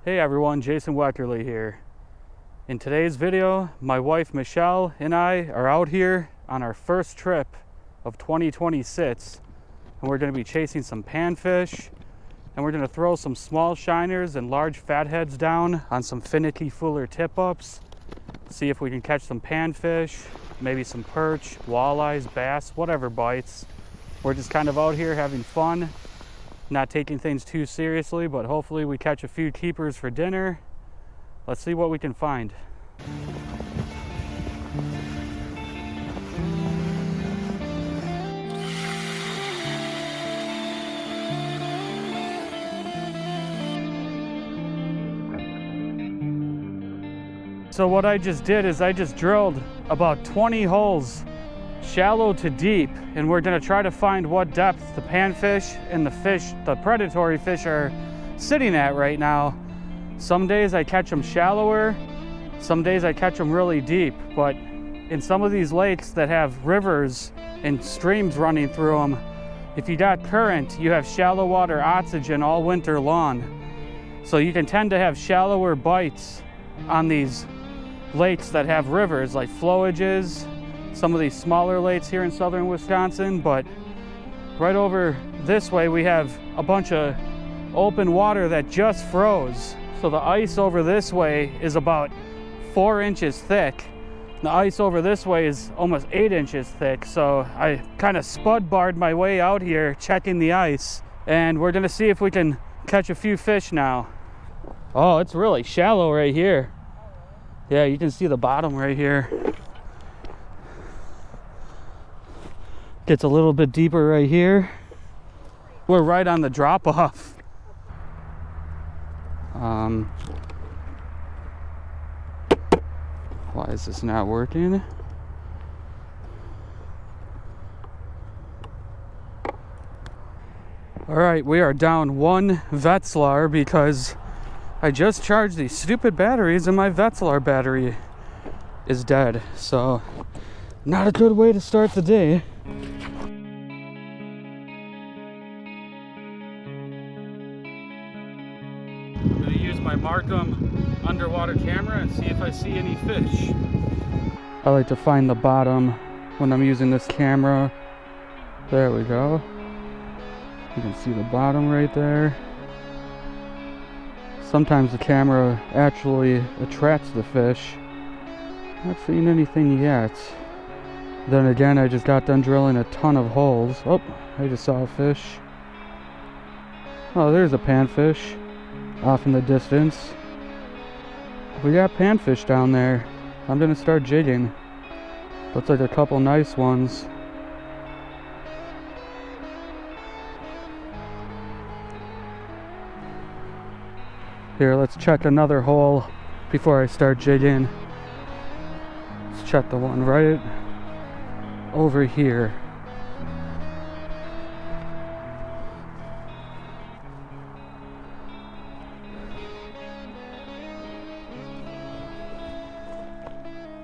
Hey everyone, Jason Weckerle here. In today's video, my wife Michelle and I are out here on our first trip of 2026, and we're going to be chasing some panfish, and we're going to throw some small shiners and large fatheads down on some finicky fooler tip-ups, see if we can catch some panfish, maybe some perch, walleyes, bass, whatever bites. We're just kind of out here having fun, not taking things too seriously, but hopefully we catch a few keepers for dinner. Let's see what we can find. So what I just did is I just drilled about 20 holes, shallow to deep, and we're gonna try to find what depth the panfish and the predatory fish are sitting at right now. Some days I catch them shallower, some days I catch them really deep, but in some of these lakes that have rivers and streams running through them, if you got current, you have shallow water oxygen all winter long. So you can tend to have shallower bites on these lakes that have rivers, like flowages, some of these smaller lakes here in southern Wisconsin. But right over this way we have a bunch of open water that just froze. So the ice over this way is about 4 inches thick. The ice over this way is almost 8 inches thick. So I kind of spud barred my way out here checking the ice, and we're gonna see if we can catch a few fish now. Oh, it's really shallow right here. Yeah, you can see the bottom right here. Gets a little bit deeper right here. We're right on the drop off. Why is this not working? All right, we are down one Weckerle because I just charged these stupid batteries and my Weckerle battery is dead. So not a good way to start the day. I'm gonna use my Markham underwater camera and see if I see any fish. I like to find the bottom when I'm using this camera. There we go. You can see the bottom right there. Sometimes the camera actually attracts the fish. Not seeing anything yet. Then again, I just got done drilling a ton of holes. Oh, I just saw a fish. Oh, there's a panfish off in the distance. We got panfish down there. I'm gonna start jigging. Looks like a couple nice ones. Here, let's check another hole before I start jigging. Let's check the one right over here.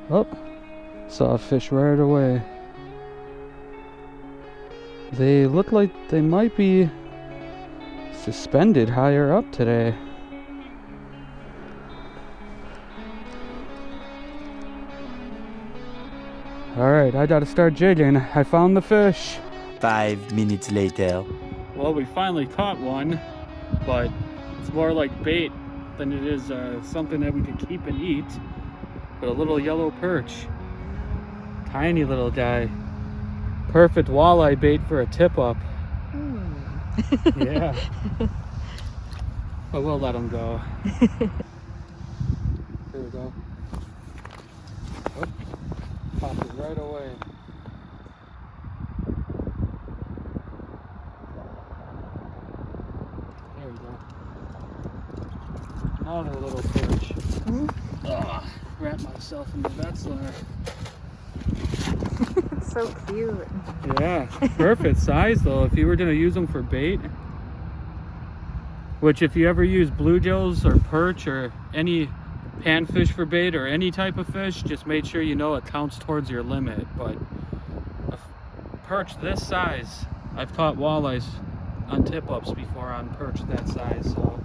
Oh, saw a fish right away. They look like they might be suspended higher up today. Alright, I gotta start jigging. I found the fish. 5 minutes later. Well, we finally caught one, but it's more like bait than it is something that we could keep and eat. But a little yellow perch. Tiny little guy. Perfect walleye bait for a tip-up. Yeah. But we'll let him go. Here we go. Oh, popped it right away. There we go. Another little perch. Ugh, wrap myself in the Weckerle. So cute. Yeah, perfect size though. If you were gonna use them for bait, which if you ever use bluegills or perch or any panfish for bait or any type of fish, just make sure you know it counts towards your limit. But a perch this size, I've caught walleyes on tip-ups before on perch that size, so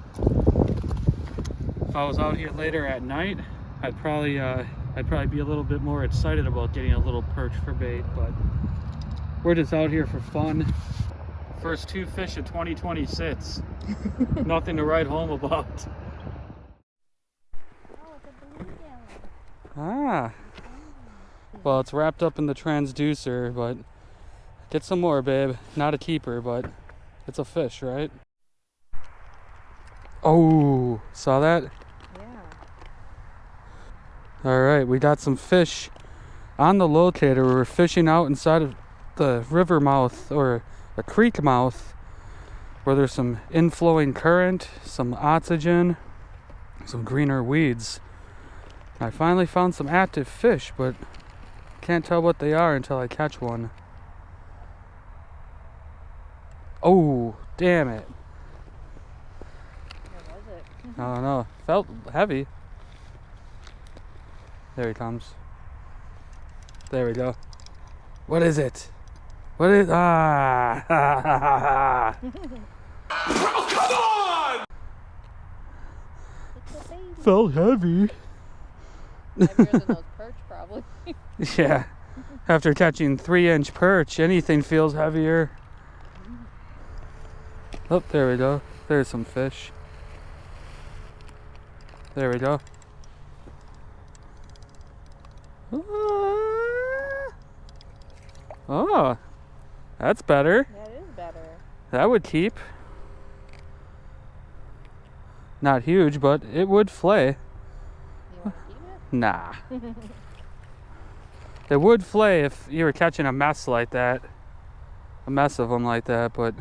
If I was out here later at night, I'd probably be a little bit more excited about getting a little perch for bait, but we're just out here for fun. First 2 fish of 2026. Nothing to write home about. Oh, it's a bluegill. Ah. Well, it's wrapped up in the transducer, but get some more, babe. Not a keeper, but it's a fish, right? Oh, saw that? Yeah. All right, we got some fish on the locator. We were fishing out inside of the river mouth or a creek mouth where there's some inflowing current, some oxygen, some greener weeds. I finally found some active fish, but can't tell what they are until I catch one. Oh, damn it. Where was it? I don't know. Felt heavy. There he comes. There we go. What is it? What is... Ah! Oh, come on! It's a baby. Felt heavy. Heavier than those perch, probably. Yeah. After catching 3-inch perch, anything feels heavier. Oh, there we go. There's some fish. There we go. Oh, that's better. That is better. That would keep. Not huge, but it would flay. You want to keep it? Nah. It would flay if you were catching a mess like that. A mess of them like that, but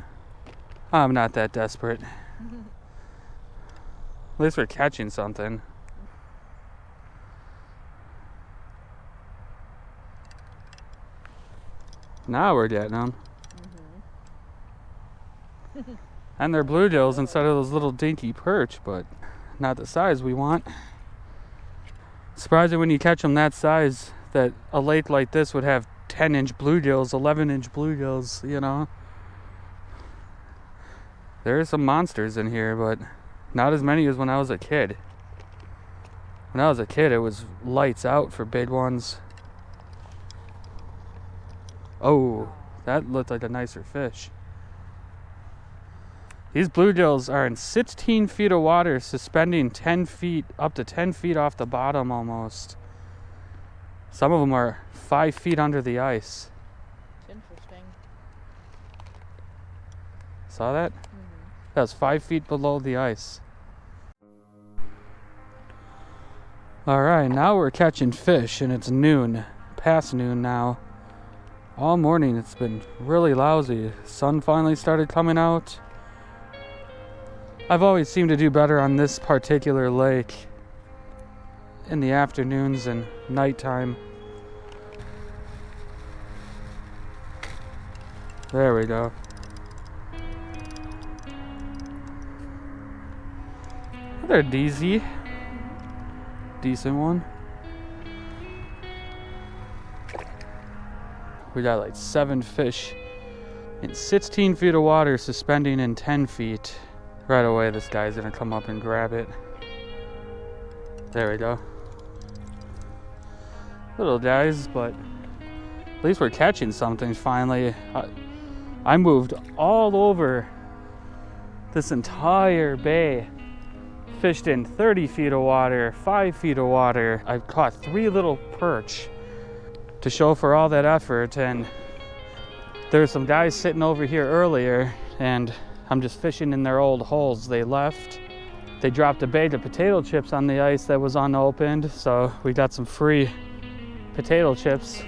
I'm not that desperate. At least we're catching something. Now we're getting them. And they're bluegills instead of those little dinky perch, but not the size we want. Surprising when you catch them that size that a lake like this would have 10-inch bluegills, 11-inch bluegills, you know. There are some monsters in here, but not as many as when I was a kid. When I was a kid, it was lights out for big ones. Oh, that looked like a nicer fish. These bluegills are in 16 feet of water, suspending 10 feet, up to 10 feet off the bottom almost. Some of them are 5 feet under the ice. It's interesting. Saw that? That was 5 feet below the ice. Alright, now we're catching fish, and it's noon. Past noon now. All morning it's been really lousy. Sun finally started coming out. I've always seemed to do better on this particular lake in the afternoons and nighttime. There we go. Another DZ. Decent one. We got like 7 fish in 16 feet of water, suspending in 10 feet. Right away, this guy's gonna come up and grab it. There we go. Little guys, but at least we're catching something finally. I moved all over this entire bay. Fished in 30 feet of water, 5 feet of water. I've caught 3 little perch to show for all that effort, and there's some guys sitting over here earlier, and I'm just fishing in their old holes. They left. They dropped a bag of potato chips on the ice that was unopened, so we got some free potato chips.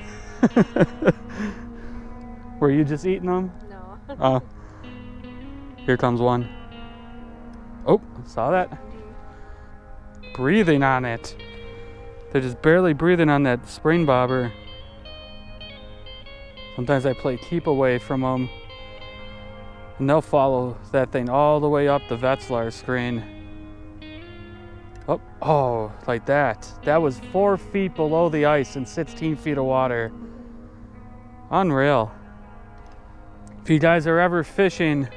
Were you just eating them? No. Oh. Here comes one. Oh, saw that. Breathing on it. They're just barely breathing on that spring bobber. Sometimes I play keep away from them, and they'll follow that thing all the way up the Weckerle screen. Oh, like that. That was 4 feet below the ice in 16 feet of water. Unreal. If you guys are ever fishing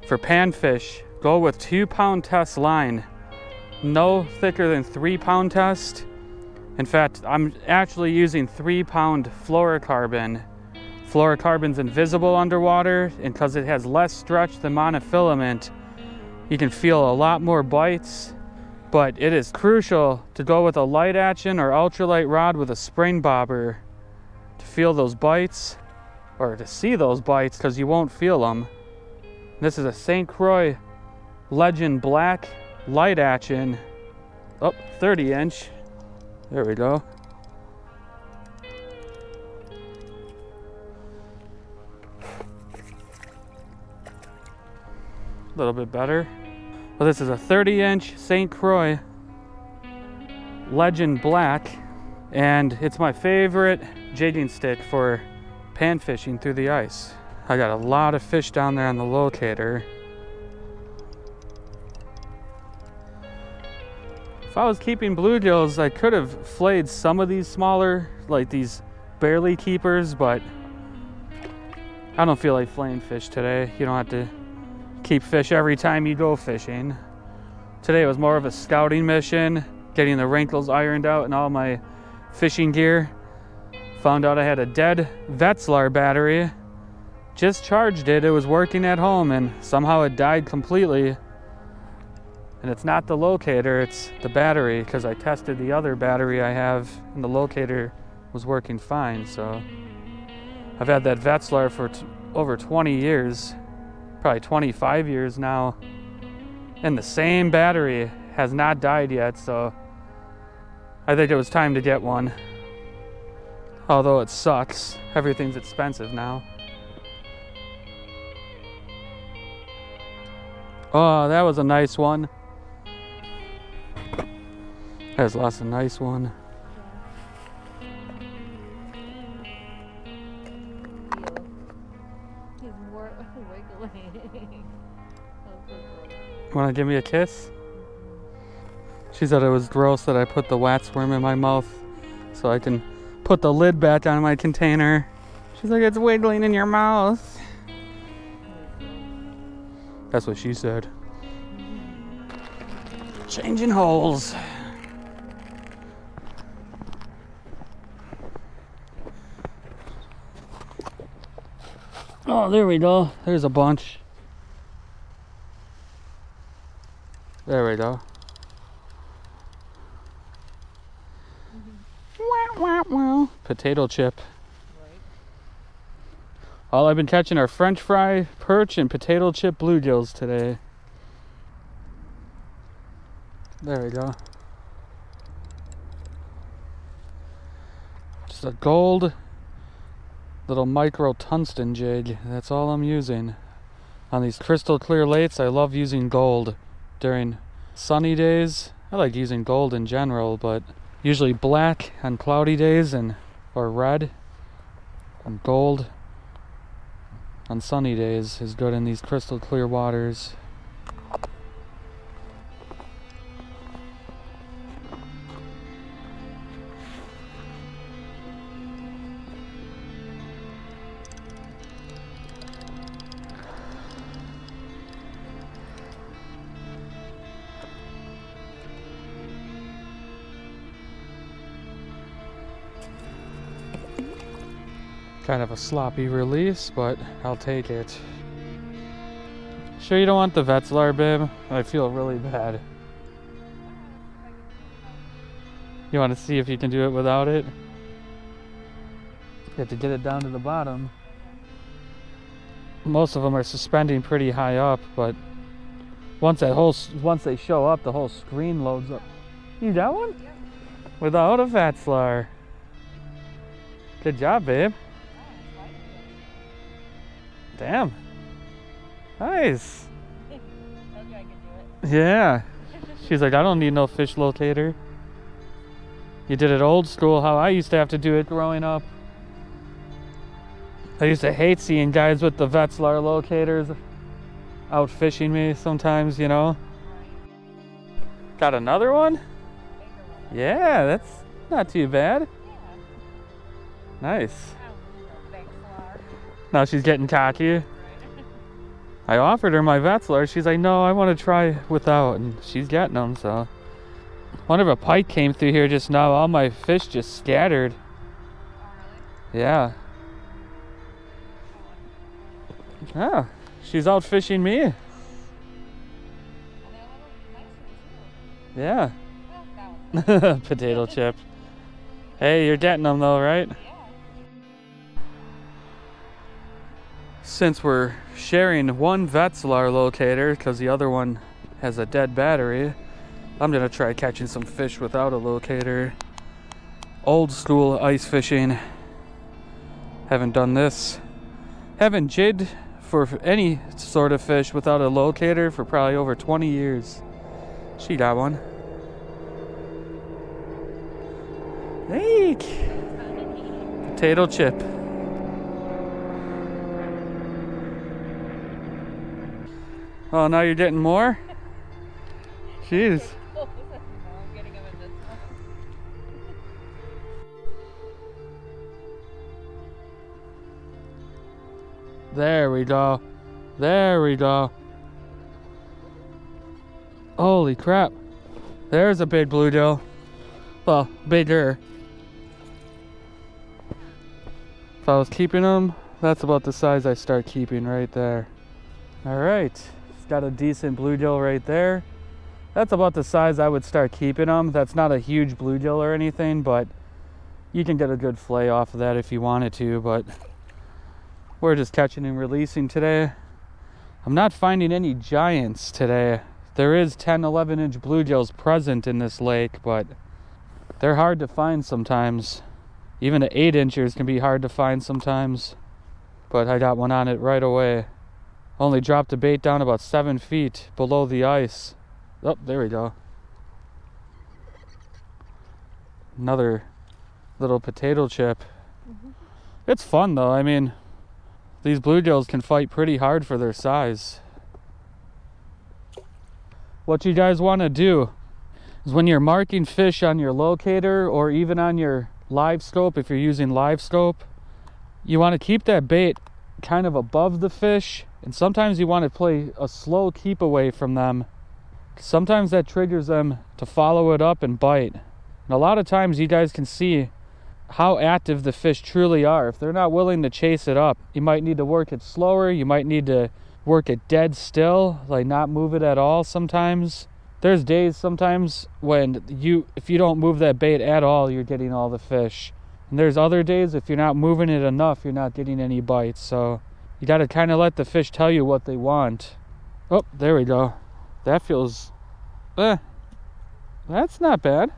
for panfish, go with 2-pound test line. no thicker than 3-pound test. In fact, I'm actually using 3-pound fluorocarbon. Fluorocarbon's invisible underwater, and because it has less stretch than monofilament, you can feel a lot more bites. But it is crucial to go with a light action or ultralight rod with a spring bobber to feel those bites, or to see those bites, because you won't feel them. This is a St. Croix Legend Black light action. Oh, 30-inch. There we go. A little bit better. Well, this is a 30-inch St. Croix Legend Black, and it's my favorite jigging stick for pan fishing through the ice. I got a lot of fish down there on the locator. If I was keeping bluegills, I could have flayed some of these smaller, like these barely keepers, but I don't feel like flaying fish today. You don't have to keep fish every time you go fishing. Today was more of a scouting mission, getting the wrinkles ironed out and all my fishing gear. Found out I had a dead Weckerle battery. Just charged it, it was working at home, and somehow it died completely. And it's not the locator, it's the battery, because I tested the other battery I have and the locator was working fine. So I've had that Weckerle for over 20 years, probably 25 years now, and the same battery has not died yet, so I think it was time to get one. Although it sucks, everything's expensive now. Oh, that was a nice one. That's lots of nice one. He's more wiggling. Want to give me a kiss? She said it was gross that I put the wax worm in my mouth so I can put the lid back on my container. She's like, it's wiggling in your mouth. That's what she said. Changing holes. Oh, there we go. There's a bunch. There we go. Potato chip. Right. All I've been catching are French fry, perch, and potato chip bluegills today. There we go. Just a gold little micro tungsten jig. That's all I'm using. On these crystal clear lakes, I love using gold during sunny days. I like using gold in general, but usually black on cloudy days or red, and gold on sunny days is good in these crystal clear waters. Kind of a sloppy release, but I'll take it. Sure you don't want the Weckerle, babe? I feel really bad. You want to see if you can do it without it? You have to get it down to the bottom. Most of them are suspending pretty high up, but once they show up, the whole screen loads up. You got one? Yep. Without a Weckerle. Good job, babe. Damn. Nice. Told you I could do it. Yeah. She's like, I don't need no fish locator. You did it old school, how I used to have to do it growing up. I used to hate seeing guys with the Weckerle locators out fishing me sometimes, you know. Got another one? Yeah, that's not too bad. Nice. Now she's getting cocky. I offered her my Weckerle. She's like, no, I want to try without, and she's getting them, so Wonder if a pike came through here just now. All my fish just scattered. Oh, really? Yeah. Ah, she's out fishing me. And they're a little nicer, too. Yeah. Well, that one's Potato chip. Hey, you're denting them though, right? yeah. Since we're sharing one Weckerle locator because the other one has a dead battery, I'm gonna try catching some fish without a locator. Old school ice fishing. Haven't done this. Haven't jigged for any sort of fish without a locator for probably over 20 years. She got one. Hey! Potato chip. Oh, now you're getting more? Jeez. No, I'm getting them in this one. There we go. There we go. Holy crap. There's a big bluegill. Well, bigger. If I was keeping them, that's about the size I start keeping right there. All right. It's got a decent bluegill right there. That's about the size I would start keeping them. That's not a huge bluegill or anything, but you can get a good fillet off of that if you wanted to, but we're just catching and releasing today. I'm not finding any giants today. There is 10, 11-inch bluegills present in this lake, but they're hard to find sometimes. Even the 8-inchers can be hard to find sometimes. But I got one on it right away. Only dropped the bait down about 7 feet below the ice. Oh, there we go. Another little potato chip. It's fun though. I mean, these bluegills can fight pretty hard for their size. What you guys want to do is when you're marking fish on your locator or even on your live scope, if you're using live scope, you want to keep that bait kind of above the fish, and sometimes you want to play a slow keep away from them. Sometimes that triggers them to follow it up and bite. And a lot of times you guys can see how active the fish truly are. If they're not willing to chase it up, you might need to work it slower. You might need to work it dead still, like not move it at all sometimes. There's days sometimes when if you don't move that bait at all, you're getting all the fish. And there's other days if you're not moving it enough, you're not getting any bites. So you got to kind of let the fish tell you what they want. Oh, there we go. That feels, that's not bad.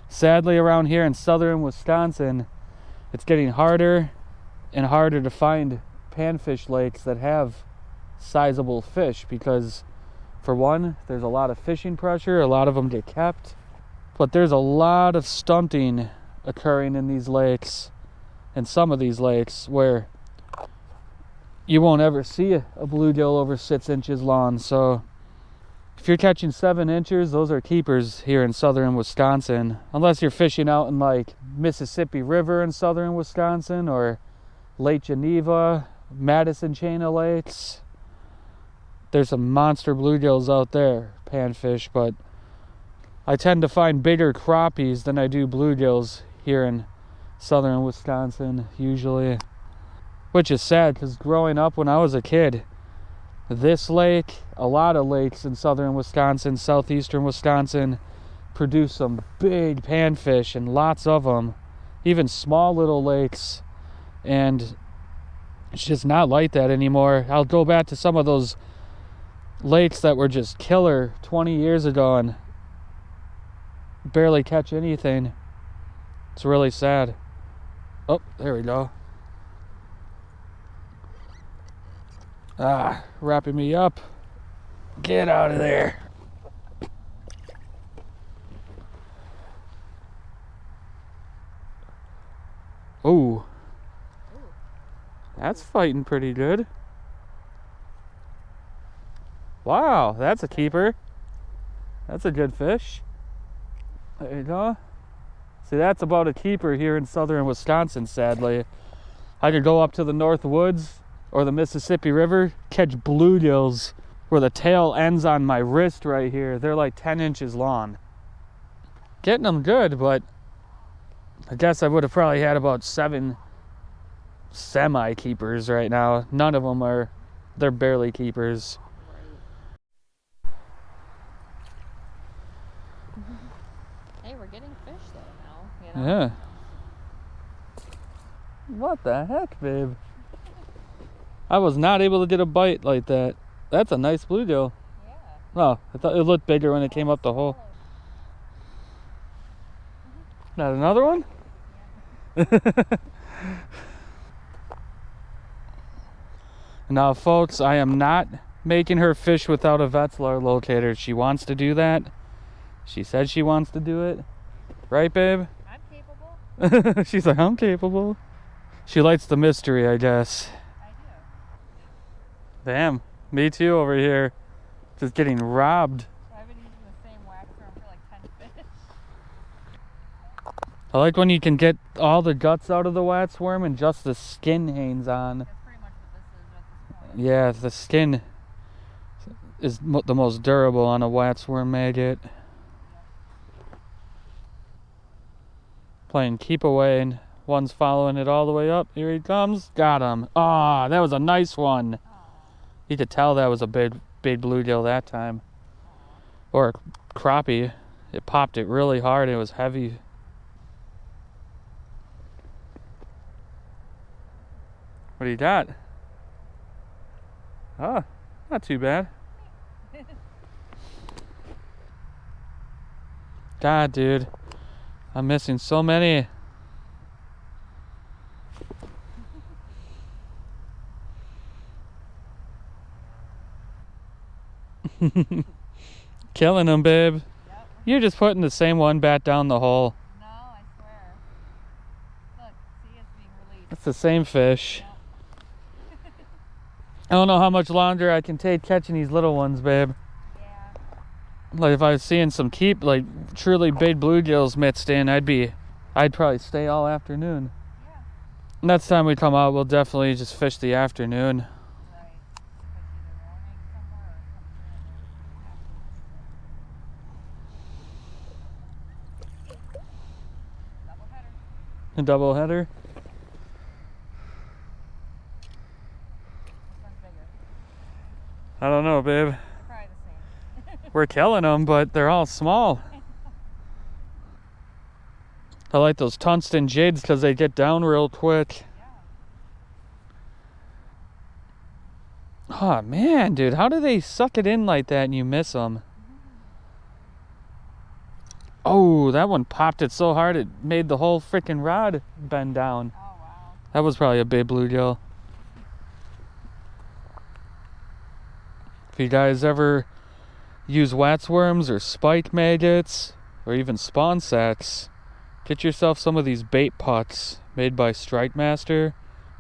Sadly, around here in southern Wisconsin, it's getting harder and harder to find panfish lakes that have sizable fish because, for one, there's a lot of fishing pressure, a lot of them get kept, but there's a lot of stunting occurring in these lakes, in some of these lakes, where you won't ever see a bluegill over 6 inches long. So if you're catching 7 inches, those are keepers here in southern Wisconsin, unless you're fishing out in like Mississippi River in southern Wisconsin or Lake Geneva, Madison chain of lakes. There's some monster bluegills out there, panfish, but I tend to find bigger crappies than I do bluegills here in southern Wisconsin usually, which is sad because growing up when I was a kid, this lake, a lot of lakes in southern Wisconsin, southeastern Wisconsin, produce some big panfish and lots of them, even small little lakes, and it's just not like that anymore. I'll go back to some of those lakes that were just killer 20 years ago and barely catch anything. It's really sad. Oh, there we go. Ah, wrapping me up. Get out of there. Oh, that's fighting pretty good. Wow, that's a keeper. That's a good fish. There you go. See, that's about a keeper here in southern Wisconsin, sadly. I could go up to the North Woods or the Mississippi River, catch bluegills where the tail ends on my wrist right here. They're like 10 inches long. Getting them good, but I guess I would have probably had about 7 semi-keepers right now. None of them are, they're barely keepers. Hey, we're getting fish though now, you know? Yeah. What the heck, babe? I was not able to get a bite like that. That's a nice bluegill. Yeah. Oh, I thought it looked bigger when it came up the hole. Not another one? Now, folks, I am not making her fish without a Weckerle locator. She wants to do that. She said she wants to do it. Right, babe? I'm capable. She's like, I'm capable. She likes the mystery, I guess. I do. Damn, me too over here. Just getting robbed. So I've been using the same wax worm for like 10 fish. I like when you can get all the guts out of the wax worm and just the skin hangs on. That's pretty much what this is at this point. Yeah, the skin is the most durable on a wax worm maggot. Playing keep away, and one's following it all the way up. Here he comes. Got him. Ah, that was a nice one. You could tell that was a big bluegill that time. Or a crappie. It popped it really hard. It was heavy. What do you got? Ah, not too bad. God, dude. I'm missing so many. Killing them, babe. Yep. You're just putting the same one back down the hole. No, I swear. Look, see, it's being released. It's the same fish. I don't know how much longer I can take catching these little ones, babe. Yeah. Like if I was seeing some truly big bluegills mixed in, I'd probably stay all afternoon. Yeah. Next time we come out, we'll definitely just fish the afternoon. Right. Fish either morning somewhere or come double header. A double header. Which one's bigger? I don't know, babe. They're probably the same. We're killing them, but they're all small. I like those tungsten jigs because they get down real quick. Yeah. Oh man, dude, how do they suck it in like that and you miss them? Oh, that one popped it so hard it made the whole freaking rod bend down. Oh, wow. That was probably a big bluegill. If you guys ever use wax worms or spike maggots or even spawn sacks, get yourself some of these bait pots made by Strike Master.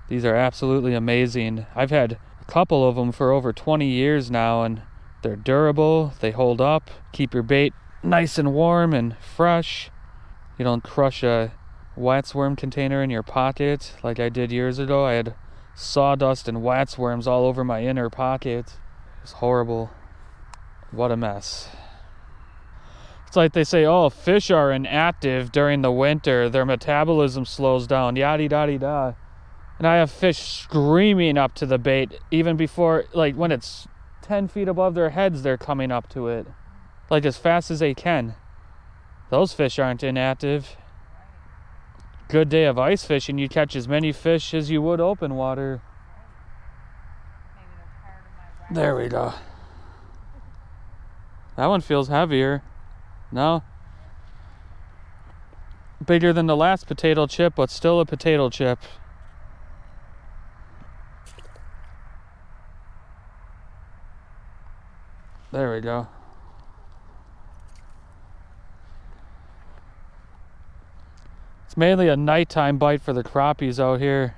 These are absolutely amazing. I've had a couple of them for over 20 years now, and they're durable, they hold up, keep your bait nice and warm and fresh. You don't crush a wax worm container in your pocket like I did years ago. I had sawdust and wax worms all over my inner pocket. It was horrible. What a mess. It's like they say, oh, fish are inactive during the winter. Their metabolism slows down, yada-da-da-da. And I have fish screaming up to the bait even before, like when it's 10 feet above their heads, they're coming up to it. Like as fast as they can. Those fish aren't inactive. Good day of ice fishing, you catch as many fish as you would open water. Maybe they're tired of my wax. There we go. That one feels heavier. No? Bigger than the last potato chip, but still a potato chip. There we go. It's mainly a nighttime bite for the crappies out here.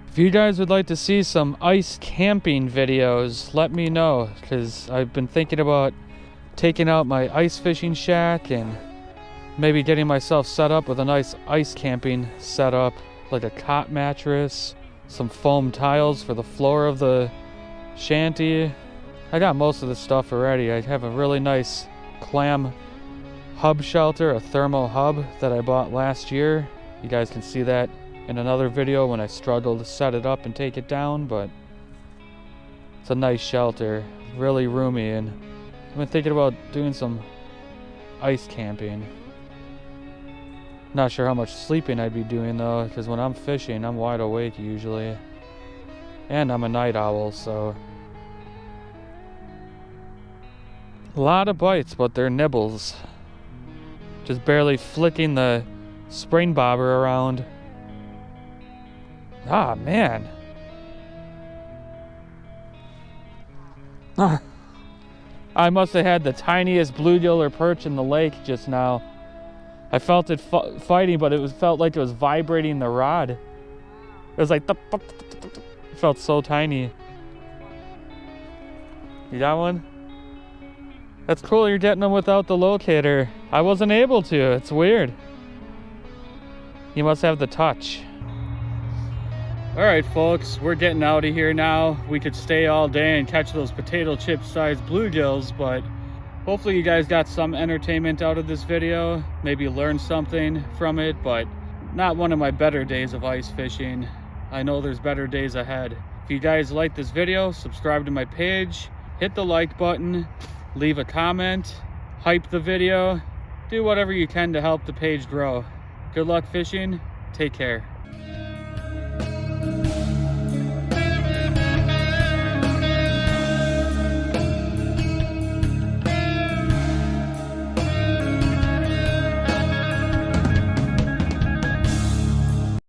If you guys would like to see some ice camping videos, let me know, because I've been thinking about taking out my ice fishing shack and maybe getting myself set up with a nice ice camping setup, like a cot mattress, some foam tiles for the floor of the shanty. I got most of the stuff already. I have a really nice clam hub shelter, a thermal hub that I bought last year. You guys can see that in another video when I struggled to set it up and take it down, but it's a nice shelter, really roomy, and I've been thinking about doing some ice camping. Not sure how much sleeping I'd be doing though, because when I'm fishing, I'm wide awake usually. And I'm a night owl, so. A lot of bites, but they're nibbles. Just barely flicking the spring bobber around. Ah, man. I must have had the tiniest bluegill or perch in the lake just now. I felt it fighting, but it felt like it was vibrating the rod. It was like, it felt so tiny. You got one? That's cool, you're getting them without the locator. I wasn't able to, it's weird. You must have the touch. All right, folks, we're getting out of here now. We could stay all day and catch those potato chip sized bluegills, but hopefully you guys got some entertainment out of this video, maybe learned something from it, but not one of my better days of ice fishing. I know there's better days ahead. If you guys like this video, subscribe to my page, hit the like button, leave a comment, hype the video, do whatever you can to help the page grow. Good luck fishing, take care.